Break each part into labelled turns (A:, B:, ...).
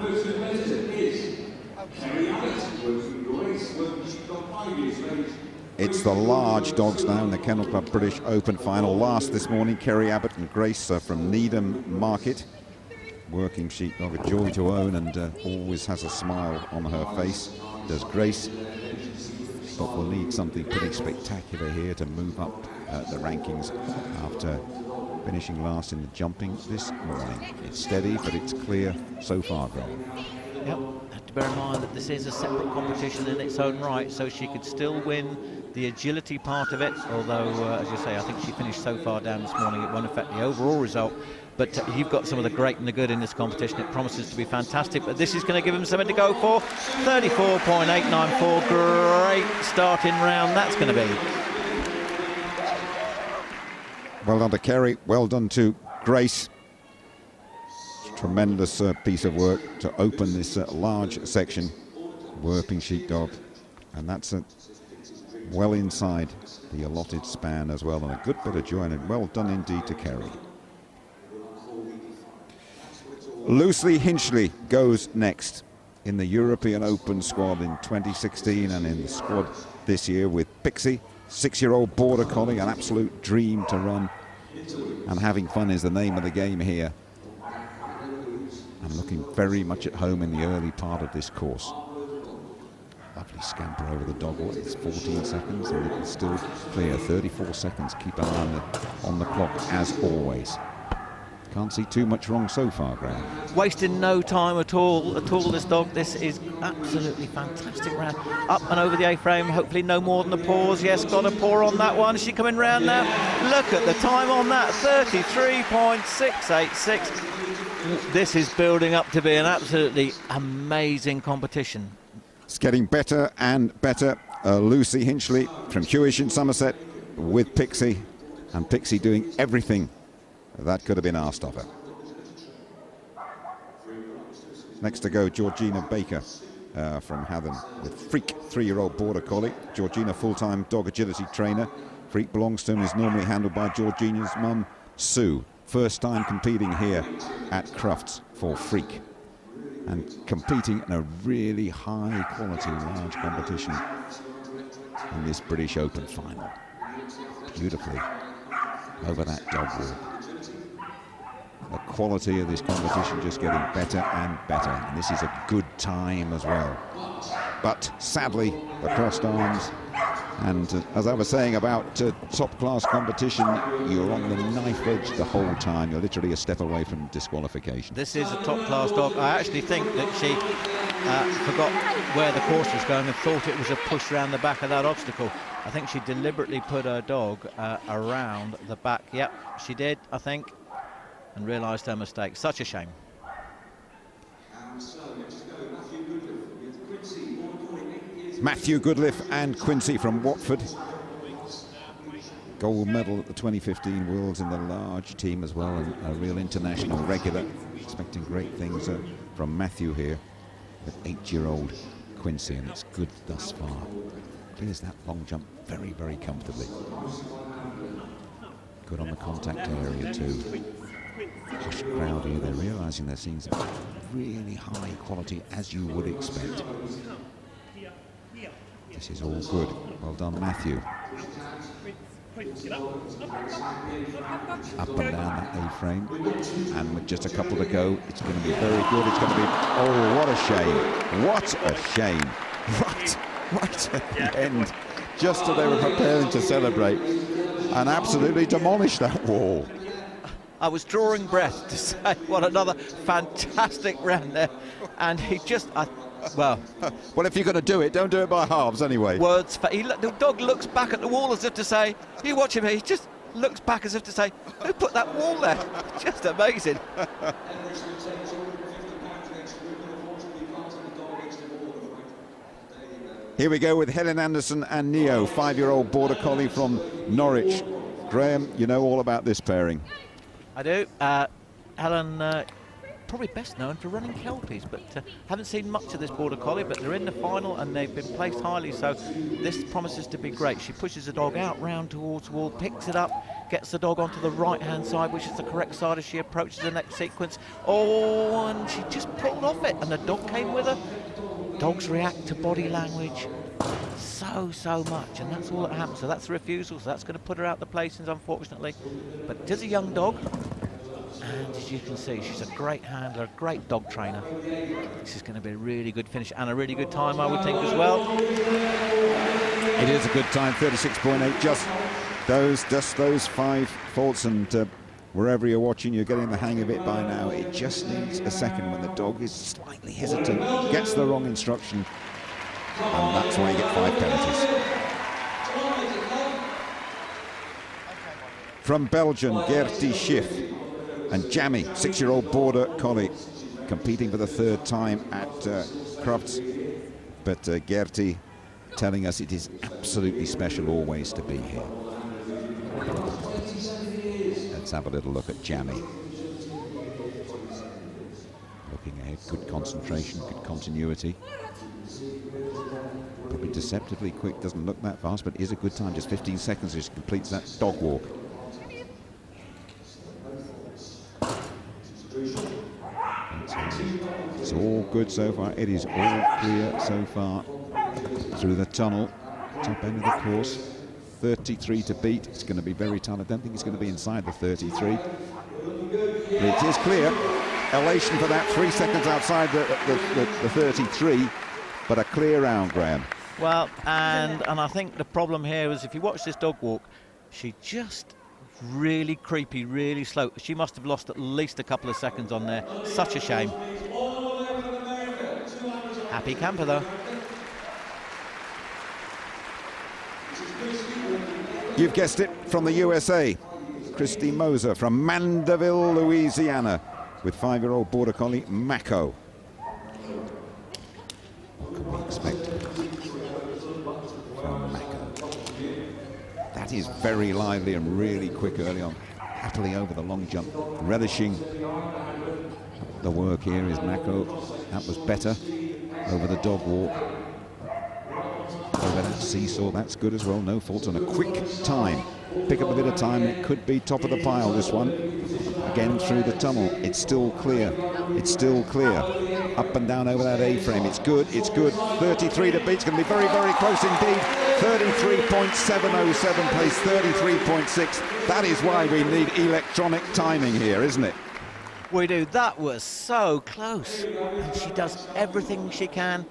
A: first competitor is Kerry Abbott, working Grace, working she's got 5 years age.
B: It's the large dogs now in the Kennel Club British Open final. Last this morning, Kerry Abbott and Grace from Needham Market. Working sheepdog, a joy to own, and always has a smile on her face. Does Grace, but will need something pretty spectacular here to move up the rankings after finishing last in the jumping this morning. It's steady, but it's clear so far, Graham.
C: Yep, have to bear in mind that this is a separate competition in its own right, so she could still win the agility part of it, although, as you say, I think she finished so far down this morning it won't affect the overall result. But you've got some of the great and the good in this competition. It promises to be fantastic, but this is going to give them something to go for. 34.894, great starting round that's going to be.
B: Well done to Kerry, well done to Grace. Tremendous piece of work to open this large section. Working sheepdog, and that's well inside the allotted span as well, and a good bit of joy, and well done indeed to Kerry. Lucy Hinchley goes next in the European Open squad in 2016 and in the squad this year with Pixie, 6-year-old border collie, an absolute dream to run, and having fun is the name of the game here, and looking very much at home in the early part of this course. Lovely scamper over the dog wall. It's 14 seconds and it can still clear. 34 seconds. Keep an eye on the clock as always. Can't see too much wrong so far, Graham.
C: Wasting no time at all, this dog. This is absolutely fantastic round. Up and over the A-frame, hopefully no more than a pause. Yes, got a paw on that one. Is she coming round now? Look at the time on that, 33.686. This is building up to be an absolutely amazing competition.
B: It's getting better and better. Lucy Hinchley from Hewish in Somerset with Pixie, and Pixie doing everything that could have been asked of her. Next to go, Georgina Baker from Haddon with Freak, 3-year-old border collie. Georgina, full-time dog agility trainer. Freak belongs to and is normally handled by Georgina's mum, Sue. First time competing here at Crufts for Freak, and competing in a really high-quality large competition in this British Open final. Beautifully over that dog walk. The quality of this competition just getting better and better, and this is a good time as well. But sadly, the crossed arms, and as I was saying about top-class competition, you're on the knife edge the whole time. You're literally a step away from disqualification.
C: This is a top-class dog. I actually think that she forgot where the course was going and thought it was a push around the back of that obstacle. I think she deliberately put her dog around the back. Yep, she did, I think, and realised her mistake. Such a shame.
B: Matthew Goodliff and Quincy from Watford. Gold medal at the 2015 Worlds in the large team as well, and a real international regular. Expecting great things from Matthew here with 8-year-old Quincy, and it's good thus far. Clears that long jump very, very comfortably. Good on the contact area too. Hush crowd here, they're realising they're seeing some really high quality, as you would expect. This is all good. Well done, Matthew. Up and down that A-frame, and with just a couple to go, it's going to be very good. It's going to be, oh, what a shame. What a shame. Right at the end, just as they were preparing to celebrate, and absolutely demolish that wall.
C: I was drawing breath to say what another fantastic round there, and he just, well,
B: if you're going to do it, don't do it by halves anyway.
C: Words. The dog looks back at the wall as if to say, you watch him here, he just looks back as if to say, who put that wall there? Just amazing.
B: Here we go with Helen Anderson and Nio, 5-year-old border collie from Norwich. Graham, you know all about this pairing.
C: I do. Helen probably best known for running Kelpies, but haven't seen much of this Border Collie, but they're in the final and they've been placed highly, so this promises to be great. She pushes the dog out round towards the wall, picks it up, gets the dog onto the right-hand side, which is the correct side as she approaches the next sequence. Oh, and she just pulled off it, and the dog came with her. Dogs react to body language so much, and that's all that happens. So that's the refusal, so that's going to put her out the placings, unfortunately. But it is a young dog, and as you can see, she's a great handler, a great dog trainer. This is going to be a really good finish and a really good time, I would think, as well.
B: It is a good time, 36.8. Just those 5 faults, and wherever you're watching, you're getting the hang of it by now. It just needs a second when the dog is slightly hesitant, gets the wrong instruction, and that's why you get 5 penalties. From Belgium, Gertie Schiff and Jamie, 6-year-old Border Collie, competing for the 3rd time at Crufts. But Gertie telling us it is absolutely special always to be here. Let's have a little look at Jamie. Looking ahead, good concentration, good continuity. Probably deceptively quick, doesn't look that fast, but is a good time, just 15 seconds as she completes that dog walk. It's all good so far. It is all clear so far through the tunnel, top end of the course. 33 to beat. It's going to be very tight. I don't think it's going to be inside the 33. But it is clear. Elation for that, 3 seconds outside the 33, but a clear round, Graham.
C: Well, and I think the problem here is if you watch this dog walk, she just really creepy, really slow. She must have lost at least a couple of seconds on there. Such a shame. Happy camper, though.
B: You've guessed it, from the USA, Christy Moser from Mandeville, Louisiana, with 5-year-old Border Collie Mako. What can we expect from Mako? That is very lively and really quick early on, happily over the long jump, relishing the work here is Mako. That was better over the dog walk. Over that seesaw, that's good as well, no fault, and a quick time. Pick up a bit of time, it could be top of the pile, this one. Again through the tunnel, it's still clear, it's still clear. Up and down over that A-frame, it's good, it's good. 33 to beat, it's going to be very, very close indeed. 33.707 place 33.6. That is why we need electronic timing here, isn't it?
C: We do. That was so close. And she does everything she can.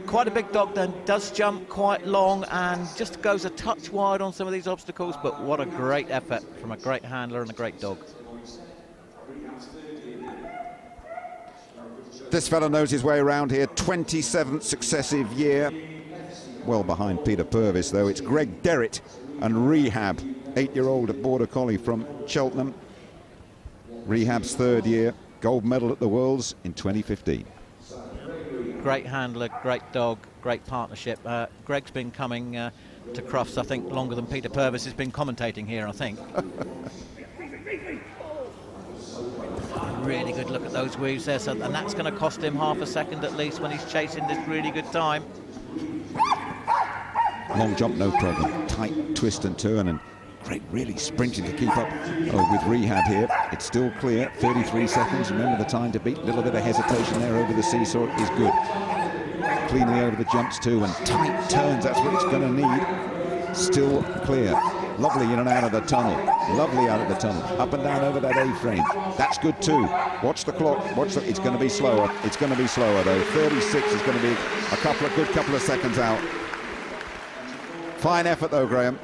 C: Quite a big dog then, does jump quite long and just goes a touch wide on some of these obstacles, but what a great effort from a great handler and a great dog.
B: This fella knows his way around here, 27th successive year. Well behind Peter Purvis, though. It's Greg Derritt and Rehab, 8-year-old Border Collie from Cheltenham. Rehab's 3rd year, gold medal at the Worlds in 2015.
C: Great handler, great dog, great partnership. Greg's been coming to Crufts, I think, longer than Peter Purvis has been commentating here, I think. Really good look at those weaves there, so, and that's going to cost him half a second at least when he's chasing this really good time.
B: Long jump, no problem. Tight twist and turn, and Greg really sprinting to keep up with Rehab here. It's still clear, 33 seconds. Remember the time to beat. A little bit of hesitation there over the seesaw is good. Cleanly over the jumps too, and tight turns, that's what it's going to need. Still clear. Lovely in and out of the tunnel. Lovely out of the tunnel. Up and down over that A-frame. That's good too. Watch the clock. It's going to be slower. It's going to be slower though. 36 is going to be a good couple of seconds out. Fine effort though, Graham.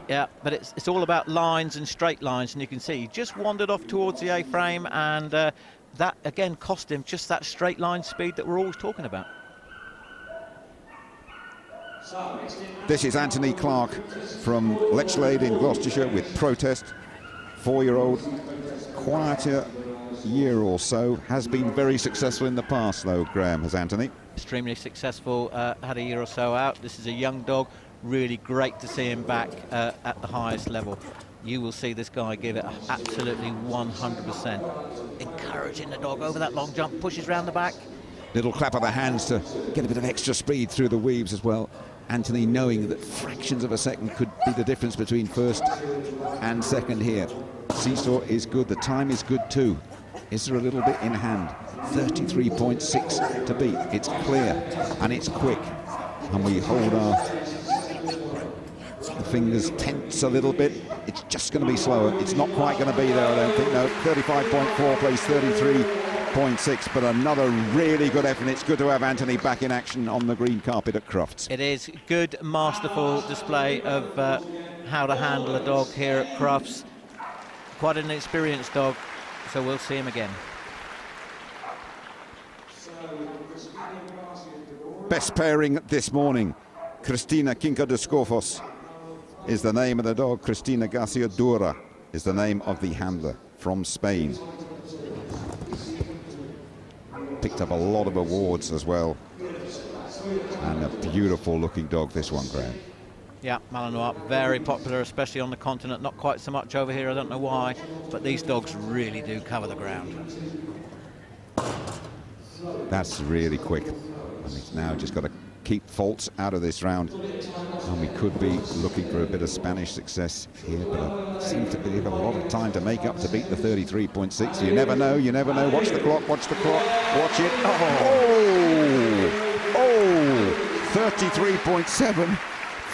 C: Yeah, but it's all about lines and straight lines, and you can see he just wandered off towards the A-frame, and that again cost him just that straight line speed that we're always talking about.
B: This is Anthony Clark from Lechlade in Gloucestershire with Protest. 4-year-old, quieter year or so, has been very successful in the past though, Graham, has Anthony?
C: Extremely successful, had a year or so out. This is a young dog. Really great to see him back at the highest level. you will see this guy give it absolutely 100%. Encouraging the dog over that long jump, pushes round the back.
B: Little clap of the hands to get a bit of extra speed through the weaves as well. Anthony knowing that fractions of a second could be the difference between first and second here. Seesaw is good, the time is good too. Is there a little bit in hand? 33.6 to beat. It's clear and it's quick. And we hold our fingers tense a little bit. It's just going to be slower. It's not quite going to be there, I don't think. No, 35.4 plays 33.6, but another really good effort. It's good to have Anthony back in action on the green carpet at Crufts.
C: It is good, masterful display of how to handle a dog here at Crufts. Quite an experienced dog, so we'll see him again.
B: Best pairing this morning. Cristina Quinca de Scofos is the name of the dog. Cristina Garcia Dura is the name of the handler from Spain. Picked up a lot of awards as well. And a beautiful looking dog, this one, Graham.
C: Yeah, Malinois, very popular, especially on the continent. Not quite so much over here, I don't know why, but these dogs really do cover the ground.
B: That's really quick. And it's now just got to keep faults out of this round. And we could be looking for a bit of Spanish success here, but I seem to believe a lot of time to make up to beat the 33.6. You never know, you never know. Watch the clock, watch the clock, watch it. Oh, 33.7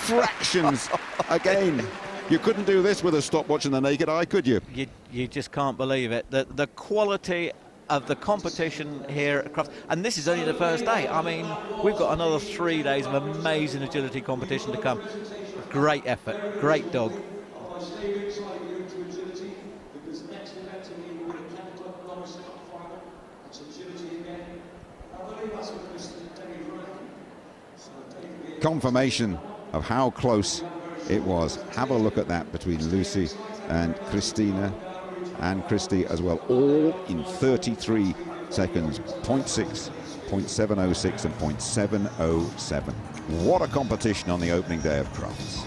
B: fractions again. You couldn't do this with a stopwatch and the naked eye, could you?
C: You just can't believe it. The quality of the competition here at Crufts, and this is only the first day. I mean, we've got another 3 days of amazing agility competition to come. Great effort, great dog.
B: Confirmation of how close it was. Have a look at that between Lucy and Christina and Christy as well, all in 33 seconds, 0.6, 0.706 and 0.707. What a competition on the opening day of Crufts.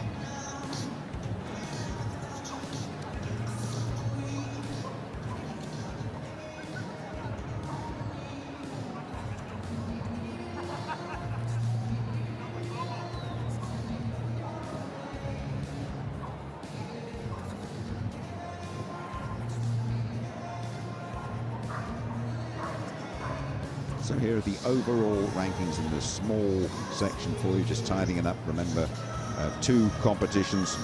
B: So here are the overall rankings in the small section for you, just tidying it up. Remember, 2 competitions,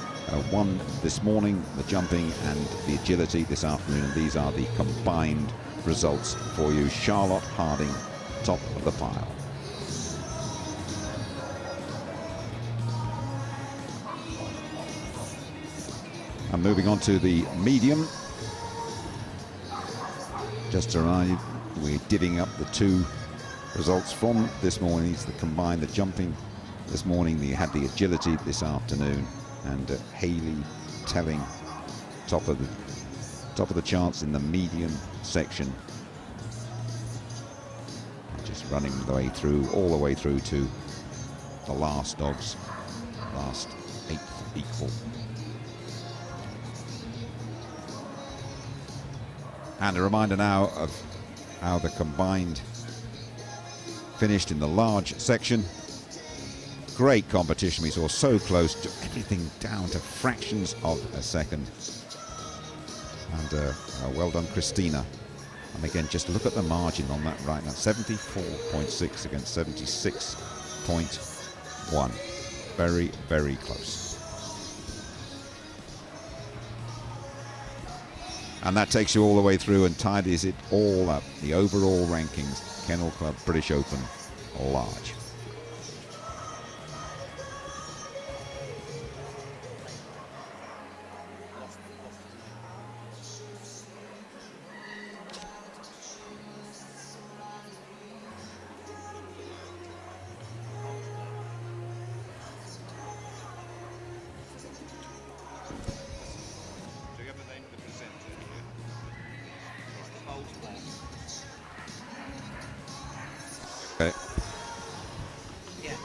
B: one this morning, the jumping, and the agility this afternoon. And these are the combined results for you. Charlotte Harding, top of the pile. And moving on to the medium. Just to remind you, we're divvying up the 2 results from this morning. It's the combined, the jumping this morning. You had the agility this afternoon, and Hayley Telling top of the charts in the medium section. And just running the way through, all the way through to the last dogs, last 8th equal. And a reminder now of how the combined finished in the large section. Great competition. We saw so close to everything down to fractions of a second. And well done, Christina. And again, just look at the margin on that right now. 74.6 against 76.1. Very, very close. And that takes you all the way through and tidies it all up. The overall rankings, Kennel Club British Open, large. Okay.
C: Yeah.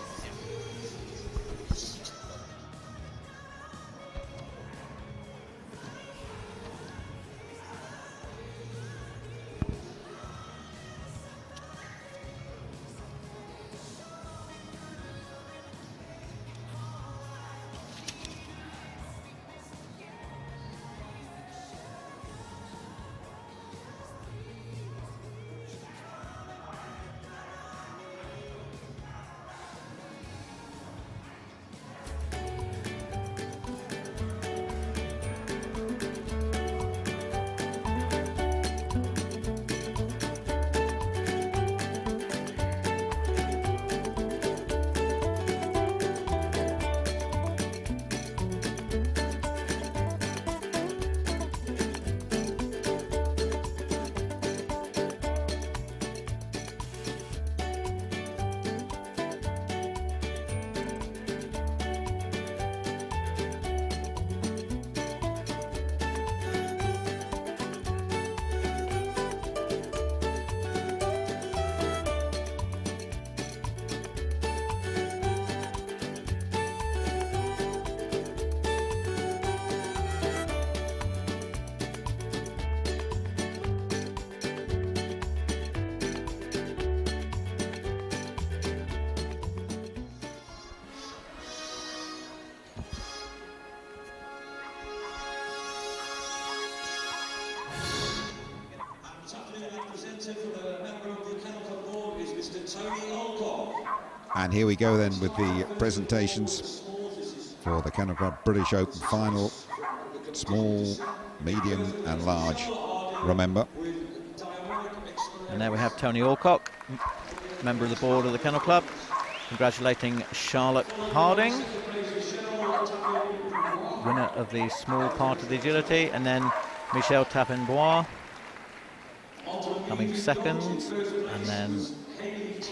B: And here we go then with the presentations for the Kennel Club British Open final. Small, medium and large, remember.
C: And there we have Tony Alcock, member of the board of the Kennel Club, congratulating Charlotte Harding, winner of the small part of the agility, and then Michelle Tappenbois coming second, and then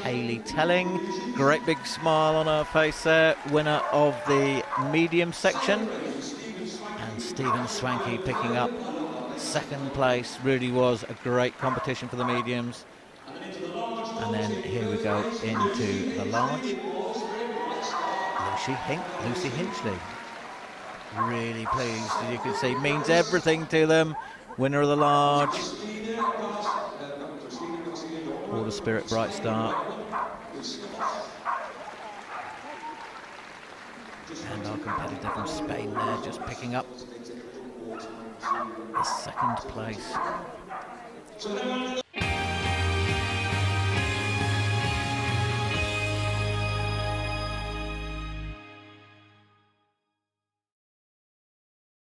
C: Hayley Telling, great big smile on her face there, winner of the medium section, and Stephen Swanky picking up second place. Really was a great competition for the mediums. And then here we go into the large. Lucy Hinchley, really pleased, as you can see, means everything to them, winner of the large. Water Spirit Bright Star. And our competitor from Spain there just picking up the second place.